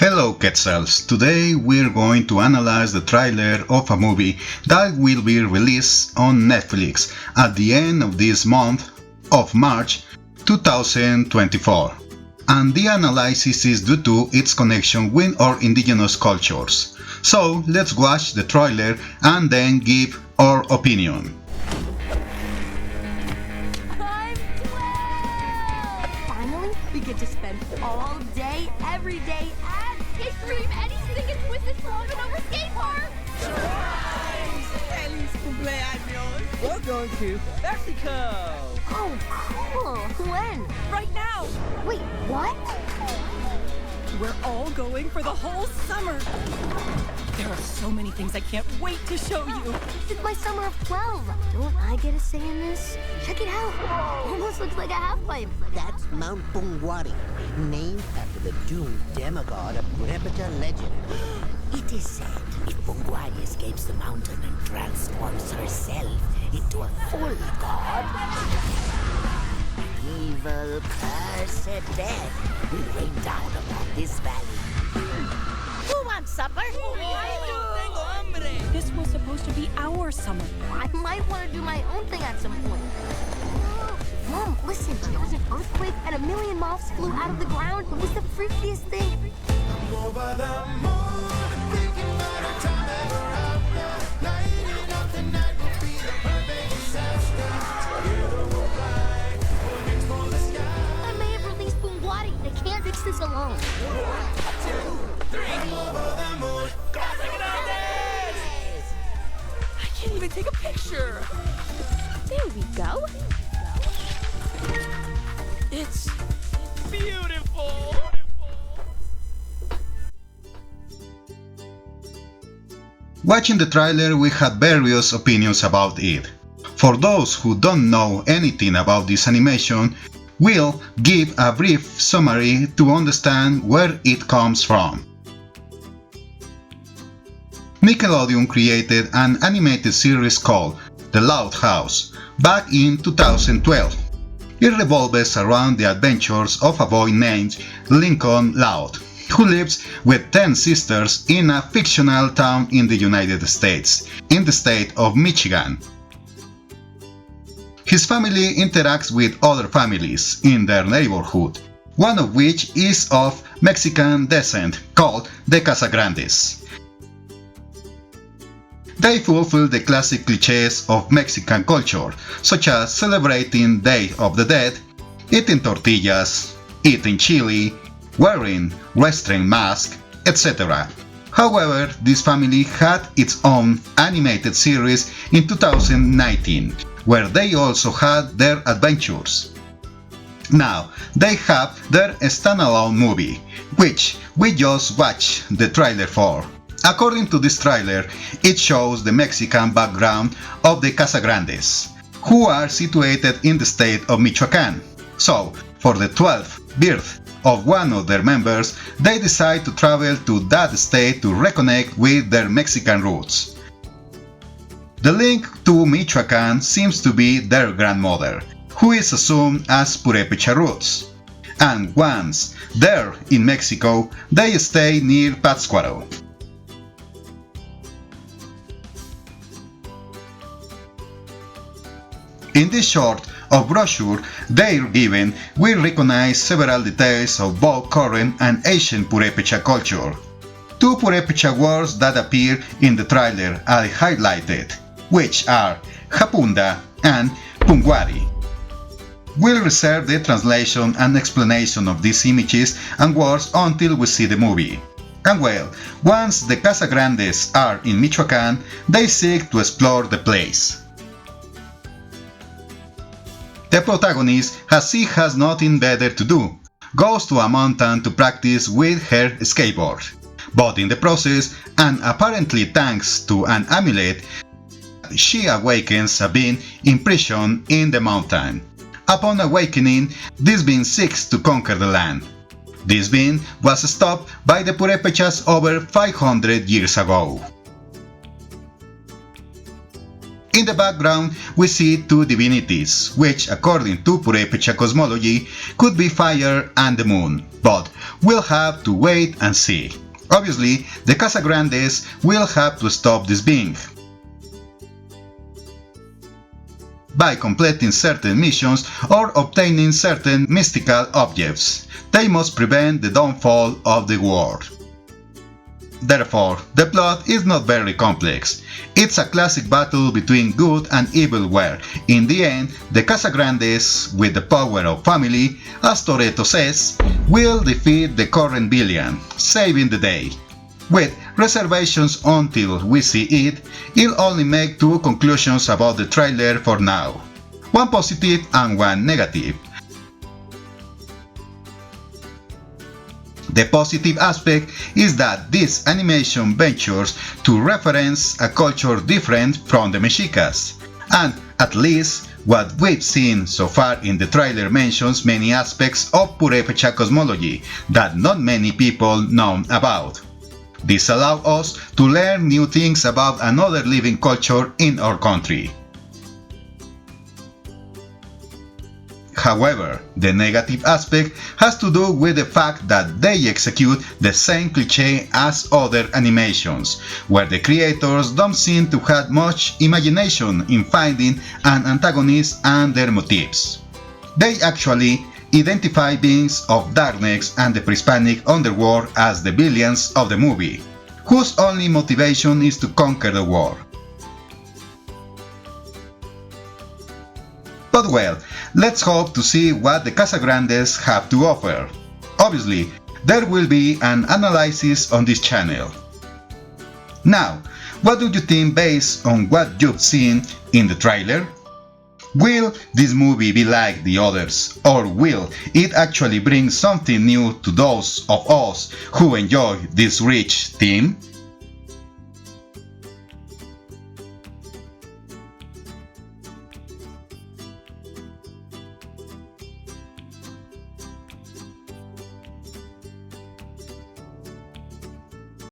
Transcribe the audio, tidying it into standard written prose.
Hello Quetzals, today we're going to analyze the trailer of a movie that will be released on Netflix at the end of this month of March 2024. And the analysis is due to its connection with our indigenous cultures. So let's watch the trailer and then give our opinion. I'm 12! Finally, we get to spend all day, every day at Skate Stream. Eddie's gonna get twisted slogging over skate park. Surprise! Feliz cumpleaños! We're going to Mexico! Oh, cool. When? Right now! Wait, what? We're all going for the whole summer! There are so many things I can't wait to show you! It's my summer of 12. Don't I get a say in this? Check it out. Almost looks like a half-pipe. That's Mount Pungwari, named after the doomed demigod of Purepecha legend. It is said if Pungwari escapes the mountain and transforms herself into a full god, evil, cursed death will rain down upon this valley. Who wants supper? This was supposed to be our summer. I might want to do my own thing at some point. Mom, listen. There was an earthquake and a million moths flew out of the ground. It was the freakiest thing. Over the moon, thinking about a time ever after. Lighting up the night will be the perfect disaster. Together we'll fly, we'll explore the sky. I may have released Pungwari. I can't fix this alone. 1, 2, 3. Over the moon, Casagrandes! I can't even take a picture! There we go. It's beautiful! Watching the trailer, we had various opinions about it. For those who don't know anything about this animation, we'll give a brief summary to understand where it comes from. Nickelodeon created an animated series called The Loud House back in 2012. It revolves around the adventures of a boy named Lincoln Loud, who lives with 10 sisters in a fictional town in the United States, in the state of Michigan. His family interacts with other families in their neighborhood, one of which is of Mexican descent, called the Casagrandes. They fulfill the classic clichés of Mexican culture, such as celebrating Day of the Dead, eating tortillas, eating chili, wearing wrestling masks, etc. However, this family had its own animated series in 2019, where they also had their adventures. Now, they have their standalone movie, which we just watched the trailer for. According to this trailer, it shows the Mexican background of the Casagrandes, who are situated in the state of Michoacán. So, for the 12th birth of one of their members, they decide to travel to that state to reconnect with their Mexican roots. The link to Michoacán seems to be their grandmother, who is assumed as Purepecha roots. And once there in Mexico, they stay near Pátzcuaro. In this short of brochure they're given, we recognize several details of both current and ancient Purepecha culture. Two Purepecha words that appear in the trailer are highlighted, which are Hapunda and Pungwari. We'll reserve the translation and explanation of these images and words until we see the movie. And well, once the Casagrandes are in Michoacán, they seek to explore the place. The protagonist, as she has nothing better to do, goes to a mountain to practice with her skateboard. But in the process, and apparently thanks to an amulet, she awakens a being imprisoned in the mountain. Upon awakening, this being seeks to conquer the land. This being was stopped by the Purepechas over 500 years ago. In the background, we see two divinities, which, according to Purepecha cosmology, could be fire and the moon, but we'll have to wait and see. Obviously, the Casagrandes will have to stop this being by completing certain missions or obtaining certain mystical objects. They must prevent the downfall of the world. Therefore, the plot is not very complex. It's a classic battle between good and evil where, in the end, the Casagrandes, with the power of family, as Toretto says, will defeat the current villain, saving the day. With reservations until we see it, I'll only make two conclusions about the trailer for now. One positive and one negative. The positive aspect is that this animation ventures to reference a culture different from the Mexicas, and at least what we've seen so far in the trailer mentions many aspects of Purepecha cosmology that not many people know about. This allows us to learn new things about another living culture in our country. However, the negative aspect has to do with the fact that they execute the same cliché as other animations, where the creators don't seem to have much imagination in finding an antagonist and their motives. They actually identify beings of darkness and the pre-Hispanic underworld as the villains of the movie, whose only motivation is to conquer the world. But well, let's hope to see what the Casagrandes have to offer. Obviously, there will be an analysis on this channel. Now, what do you think based on what you've seen in the trailer? Will this movie be like the others, or will it actually bring something new to those of us who enjoy this rich theme?